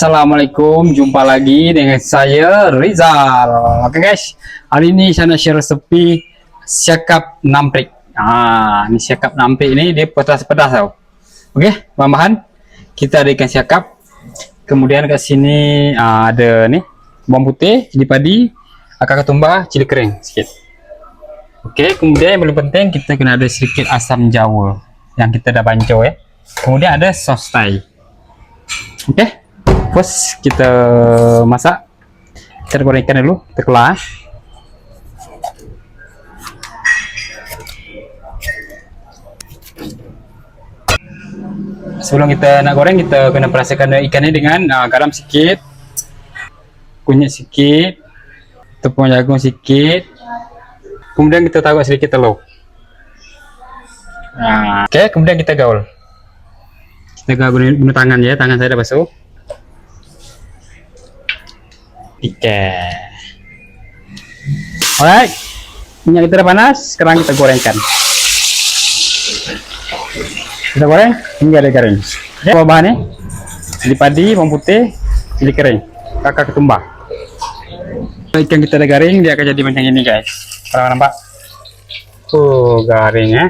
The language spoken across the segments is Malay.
Assalamualaikum, jumpa lagi dengan saya Rizal. Oke guys, hari ini saya nak share resepi siakap namprik. Ini siakap namprik ini dia pedas-pedas tau. Oke, bahan-bahan kita ada ikan siakap. Kemudian kat sini ada nih bawang putih, cili padi, akar ketumbar, cili kering sedikit. Oke, kemudian yang paling penting kita kena ada sedikit asam jawa yang kita dah bancuh ya. Kemudian ada sos Thai. Oke. Terus kita masak, kita gorengkan dulu, kita kelah. Sebelum kita nak goreng, kita kena perasakan ikannya dengan garam sedikit, kunyit sedikit, tepung jagung sedikit, kemudian kita taruh sedikit telur. Oke, kemudian kita gaul. Kita gaul guna tangan ya, tangan saya dah basuh. Alright, minyak kita dah panas, sekarang kita gorengkan. Kita goreng hingga dia garing. Bahan-bahannya cili padi, bawang putih, cili kering, akar ketumbar. Ikan kita dah garing, dia akan jadi macam ini guys. Kalau nampak, garing ya.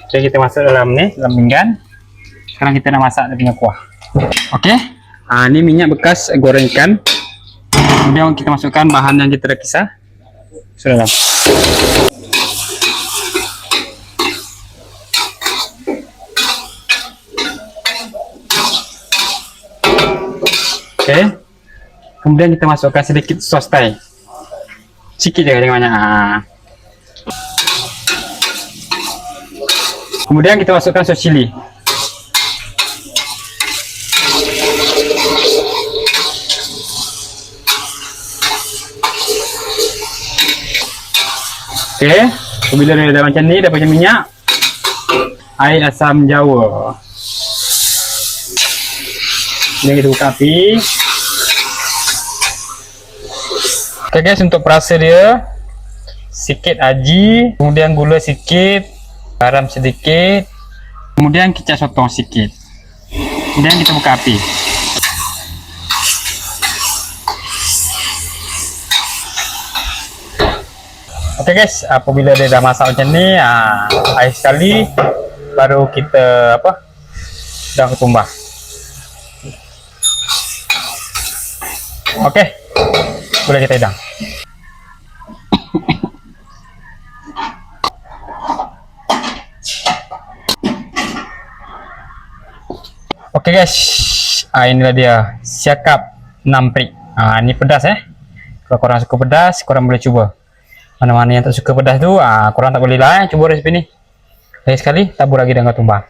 Oke, kita masuk dalam nih, dalam pinggan. Sekarang kita nak masak dia punya kuah. Oke, ini minyak bekas goreng ikan. Kemudian kita masukkan bahan yang kita dah kisah. Sudah. Oke. Kemudian kita masukkan sedikit sos Thai. Sedikit jangan banyak. Kemudian kita masukkan sos cili. Oke, bila dia dah macam ni, dah macam minyak, air asam jawa. Kemudian kita buka api. Oke guys, untuk perasa dia, sikit aji, kemudian gula sikit, garam sedikit, kemudian kicap sotong sikit. Kemudian kita buka api. Oke guys, apabila dia dah masak macam ni, air sekali, baru kita dah ketumbar. Oke, boleh kita hidang. Oke guys, inilah dia siakap namprik. Ini pedas ya. Kalau korang suka pedas, korang boleh cuba. Mana-mana yang tak suka pedas tu, korang tak boleh lah cuba resipi ni. Lagi sekali, tabur lagi dengan ketumbar.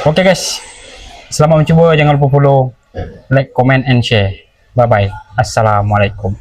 Oke guys, selamat mencuba. Jangan lupa follow, like, comment, and share. Bye bye. Assalamualaikum.